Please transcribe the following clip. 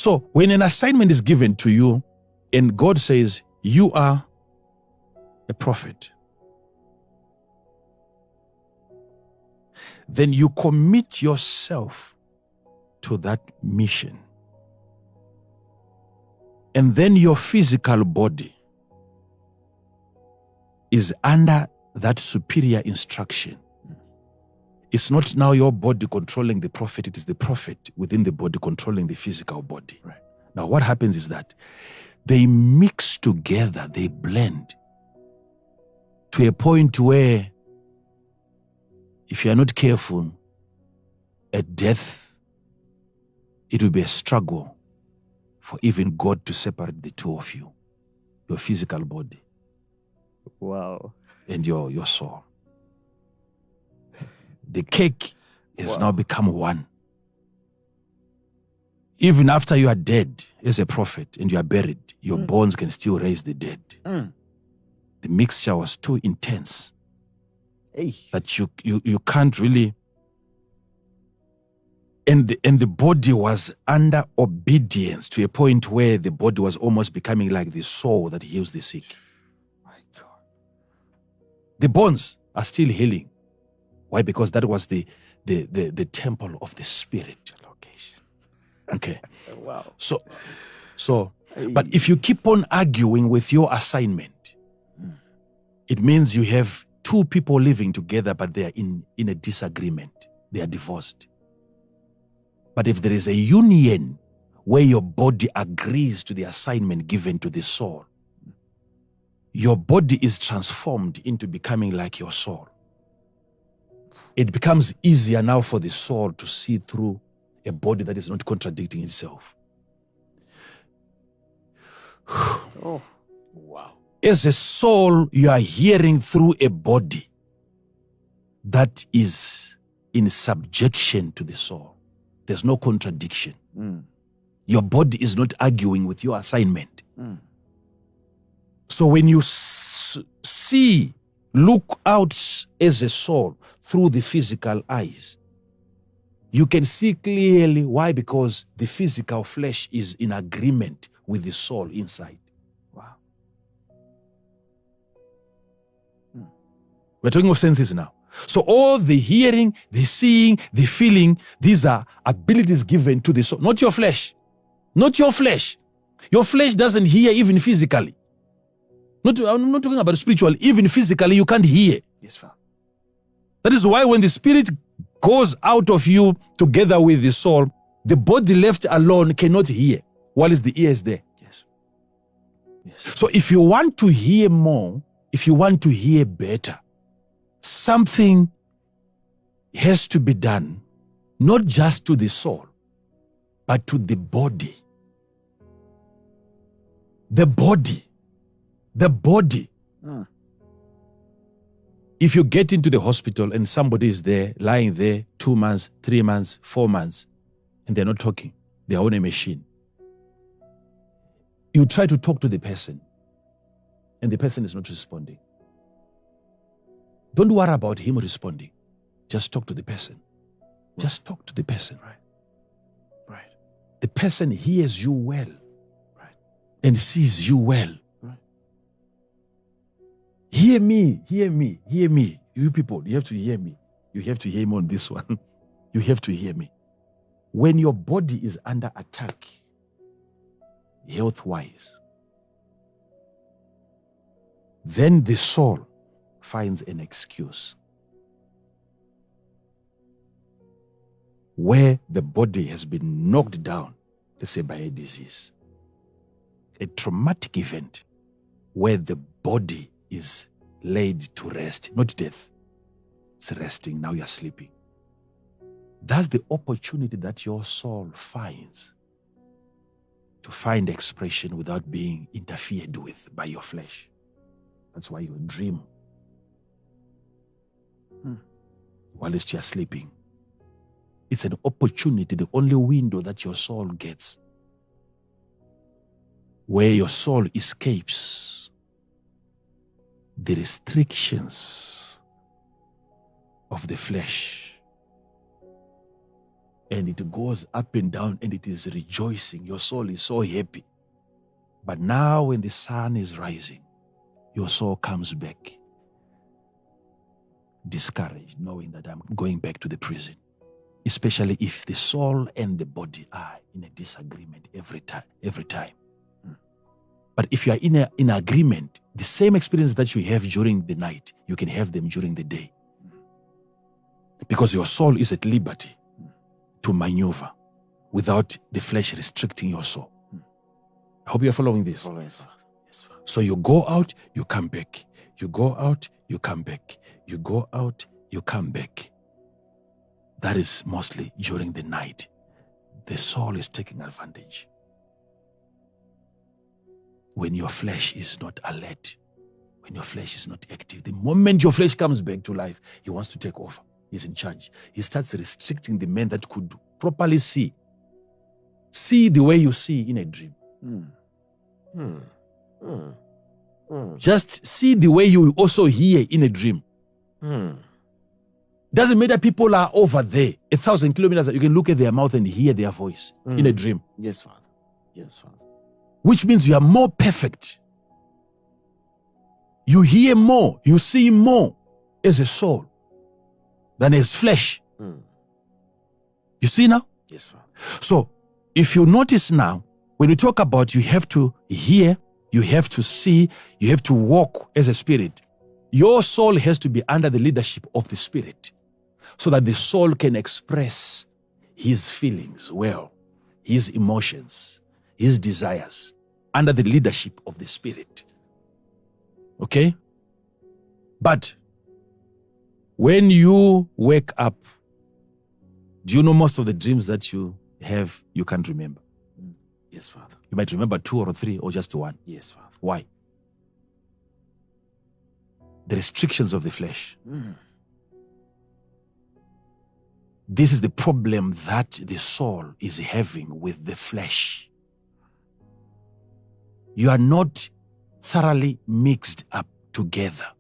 So when an assignment is given to you and God says, you are a prophet, then you commit yourself to that mission. And then your physical body is under that superior instruction. It's not now your body controlling the prophet, it is the prophet within the body controlling the physical body. Right. Now what happens is that they mix together, they blend to a point where if you are not careful, at death, it will be a struggle for even God to separate the two of you, your physical body. Wow. And your soul. The cake has now become one. Even after you are dead as a prophet and you are buried, your bones can still raise the dead. The mixture was too intense that you can't really. And the body was under obedience to a point where the body was almost becoming like the soul that heals the sick. My God. The bones are still healing. Why? Because that was the temple of the spirit. Location. Okay. Wow. So, but if you keep on arguing with your assignment, it means you have two people living together, but they are in a disagreement. They are divorced. But if there is a union where your body agrees to the assignment given to the soul, your body is transformed into becoming like your soul. It becomes easier now for the soul to see through a body that is not contradicting itself. Oh, wow. As a soul, you are hearing through a body that is in subjection to the soul. There's no contradiction. Your body is not arguing with your assignment. So when you look out as a soul through the physical eyes, you can see clearly. Why? Because the physical flesh is in agreement with the soul inside. Wow. We're talking of senses now. So all the hearing, the seeing, the feeling, these are abilities given to the soul, not your flesh. Not your flesh. Your flesh doesn't hear even physically. I'm not talking about spiritual. Even physically, you can't hear. Yes, Father. That is why when the spirit goes out of you together with the soul, the body left alone cannot hear, while the ear is there. Yes. So if you want to hear more, if you want to hear better, something has to be done, not just to the soul, but to the body. The body. The body. If you get into the hospital and somebody is there, lying there 2 months, 3 months, 4 months, and they're not talking, they're on a machine, you try to talk to the person, and the person is not responding. Don't worry about him responding. Just talk to the person. Just talk to the person. Right. The person hears you well. Right. And sees you well. Right. Hear me, hear me, hear me. You people, you have to hear me. You have to hear me on this one. You have to hear me. When your body is under attack, health-wise, then the soul finds an excuse where the body has been knocked down, let's say by a disease, a traumatic event where the body is laid to rest, not death. It's resting, now you're sleeping. That's the opportunity that your soul finds to find expression without being interfered with by your flesh. That's why you dream whilst you're sleeping. It's an opportunity, the only window that your soul gets, where your soul escapes the restrictions of the flesh and it goes up and down and it is rejoicing. Your soul is so happy. But now when the sun is rising, your soul comes back discouraged, knowing that I'm going back to the prison. Especially if the soul and the body are in a disagreement every time. But if you are in agreement, the same experience that you have during the night, you can have them during the day. Because your soul is at liberty to maneuver without the flesh restricting your soul. I hope you're following this. Yes, Father. Yes, Father. So you go out, you come back. You go out, you come back. You go out, you come back. That is mostly during the night. The soul is taking advantage. When your flesh is not alert, when your flesh is not active, the moment your flesh comes back to life, he wants to take over. He's in charge. He starts restricting the men that could properly see. See the way you see in a dream. Just see the way you also hear in a dream. Doesn't matter people are over there, 1,000 kilometers, you can look at their mouth and hear their voice in a dream. Yes, Father. Yes, Father. Which means you are more perfect. You hear more, you see more as a soul than as flesh. You see now? Yes, Father. So, if you notice now, when you talk about you have to hear, you have to see, you have to walk as a spirit, your soul has to be under the leadership of the spirit so that the soul can express his feelings well, his emotions, his desires under the leadership of the spirit. Okay? But when you wake up, do you know most of the dreams that you have, you can't remember? Yes, Father. You might remember 2 or 3 or just 1. Yes, Father. Why? The restrictions of the flesh. This is the problem that the soul is having with the flesh. You are not thoroughly mixed up together.